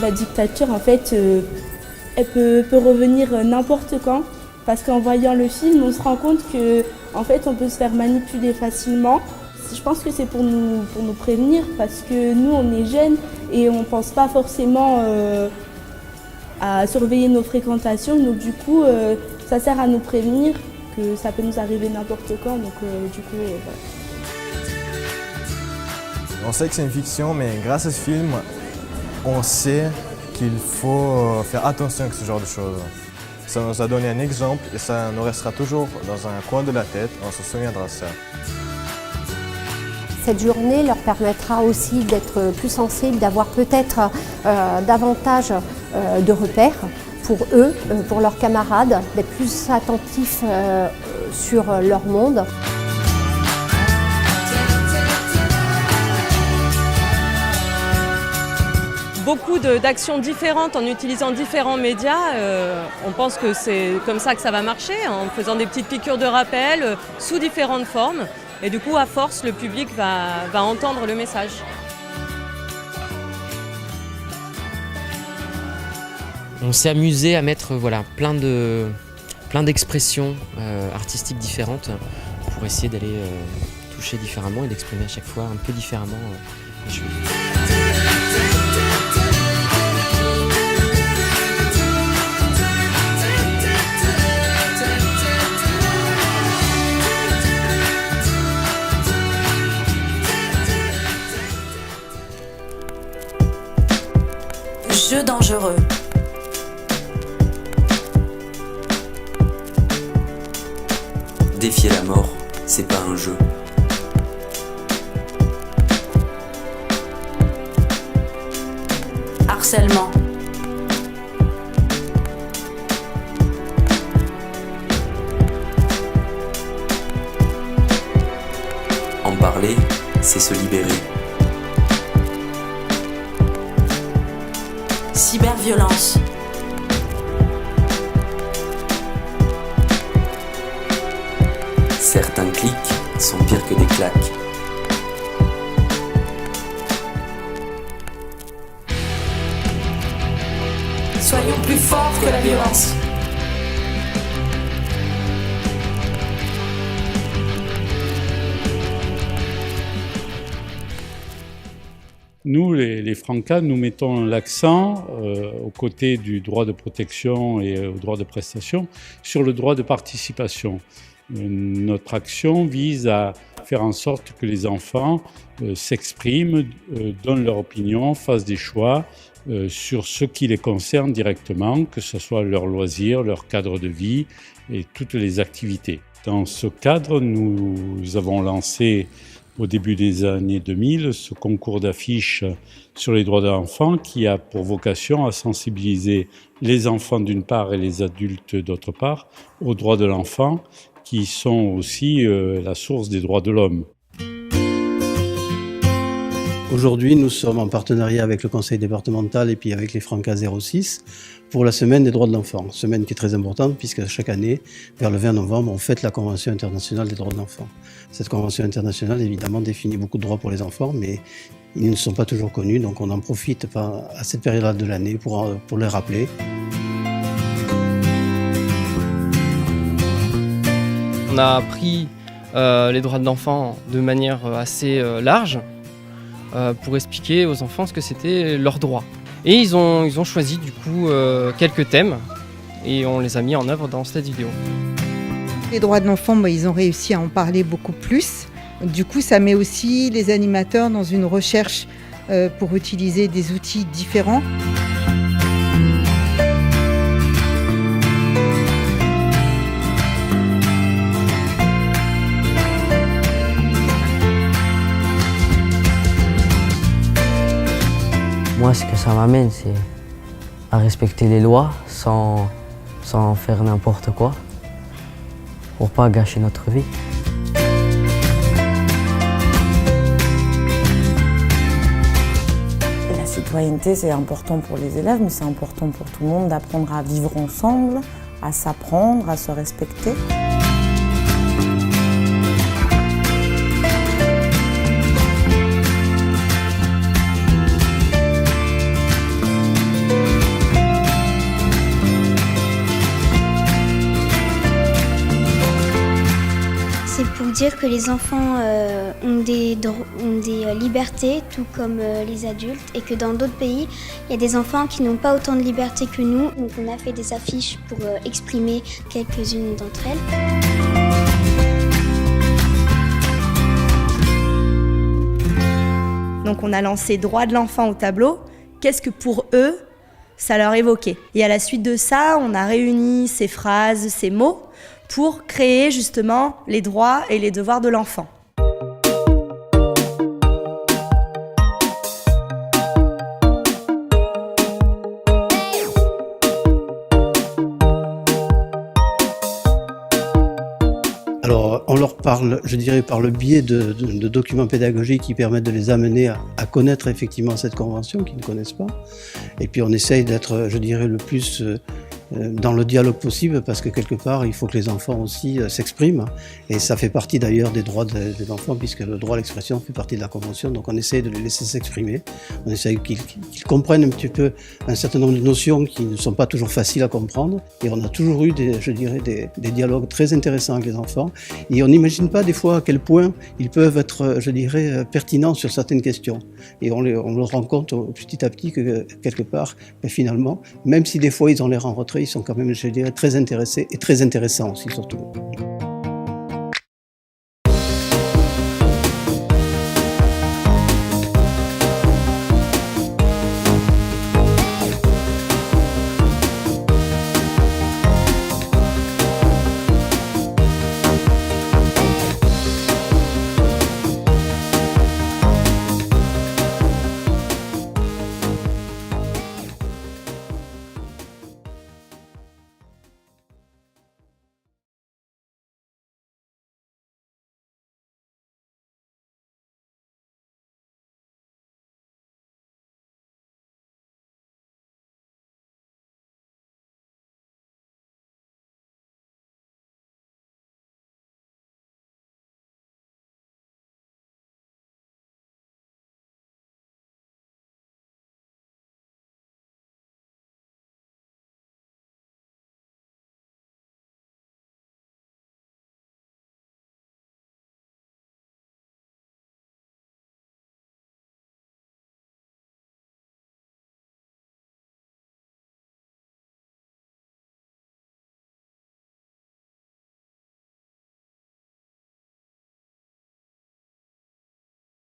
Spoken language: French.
La dictature, en fait, elle peut revenir n'importe quand. Parce qu'en voyant le film, on se rend compte qu'en fait, on peut se faire manipuler facilement. Je pense que c'est pour nous prévenir, parce que nous, on est jeunes et on ne pense pas forcément à surveiller nos fréquentations. Donc du coup, ça sert à nous prévenir que ça peut nous arriver n'importe quand. Donc voilà. On sait que c'est une fiction, mais grâce à ce film, on sait qu'il faut faire attention à ce genre de choses. Ça nous a donné un exemple et ça nous restera toujours dans un coin de la tête, on se souviendra de ça. Cette journée leur permettra aussi d'être plus sensibles, d'avoir peut-être davantage de repères pour eux, pour leurs camarades, d'être plus attentifs sur leur monde. Beaucoup d'actions différentes en utilisant différents médias. On pense que c'est comme ça que ça va marcher, en faisant des petites piqûres de rappel sous différentes formes. Et du coup, à force, le public va entendre le message. On s'est amusé à mettre plein d'expressions artistiques différentes pour essayer d'aller toucher différemment et d'exprimer à chaque fois un peu différemment les choses. Jeu dangereux. Défier la mort, c'est pas un jeu. Harcèlement. En parler, c'est se libérer. Cyberviolence. Certains clics sont pires que des claques. Soyons plus forts que la violence. Nous, les Francas, nous mettons l'accent, aux côtés du droit de protection et au droit de prestation, sur le droit de participation. Notre action vise à faire en sorte que les enfants s'expriment, donnent leur opinion, fassent des choix sur ce qui les concerne directement, que ce soit leur loisir, leur cadre de vie et toutes les activités. Dans ce cadre, nous avons lancé au début des années 2000 ce concours d'affiches sur les droits de l'enfant qui a pour vocation à sensibiliser les enfants d'une part et les adultes d'autre part aux droits de l'enfant, qui sont aussi la source des droits de l'homme. Aujourd'hui, nous sommes en partenariat avec le conseil départemental et puis avec les Francas 06 pour la semaine des droits de l'enfant. Semaine qui est très importante puisque chaque année, vers le 20 novembre, on fête la Convention internationale des droits de l'enfant. Cette Convention internationale, évidemment, définit beaucoup de droits pour les enfants, mais ils ne sont pas toujours connus, donc on en profite à cette période-là de l'année pour les rappeler. On a pris les droits de l'enfant de manière assez large pour expliquer aux enfants ce que c'était leurs droits. Et ils ont choisi du coup quelques thèmes et on les a mis en œuvre dans cette vidéo. Les droits de l'enfant, ils ont réussi à en parler beaucoup plus. Du coup, ça met aussi les animateurs dans une recherche pour utiliser des outils différents. Moi, ce que ça m'amène, c'est à respecter les lois sans faire n'importe quoi, pour pas gâcher notre vie. La citoyenneté, c'est important pour les élèves, mais c'est important pour tout le monde d'apprendre à vivre ensemble, à s'apprendre, à se respecter. dire que les enfants ont des libertés, tout comme les adultes, et que dans d'autres pays, il y a des enfants qui n'ont pas autant de liberté que nous. Donc on a fait des affiches pour exprimer quelques-unes d'entre elles. Donc on a lancé droit de l'enfant au tableau. Qu'est-ce que pour eux, ça leur évoquait? Et à la suite de ça, on a réuni ces phrases, ces mots pour créer justement les droits et les devoirs de l'enfant. Alors, on leur parle, je dirais, par le biais de documents pédagogiques qui permettent de les amener à connaître effectivement cette convention qu'ils ne connaissent pas. Et puis on essaye d'être, je dirais, le plus dans le dialogue possible, parce que quelque part, il faut que les enfants aussi s'expriment. Et ça fait partie d'ailleurs des droits des enfants, puisque le droit à l'expression fait partie de la Convention. Donc on essaye de les laisser s'exprimer. On essaye qu'ils comprennent un petit peu un certain nombre de notions qui ne sont pas toujours faciles à comprendre. Et on a toujours eu, des dialogues très intéressants avec les enfants. Et on n'imagine pas des fois à quel point ils peuvent être, je dirais, pertinents sur certaines questions. Et on le rend compte petit à petit que quelque part, finalement, même si des fois ils ont l'air en retrait, ils sont quand même, je dirais, très intéressés et très intéressants aussi surtout.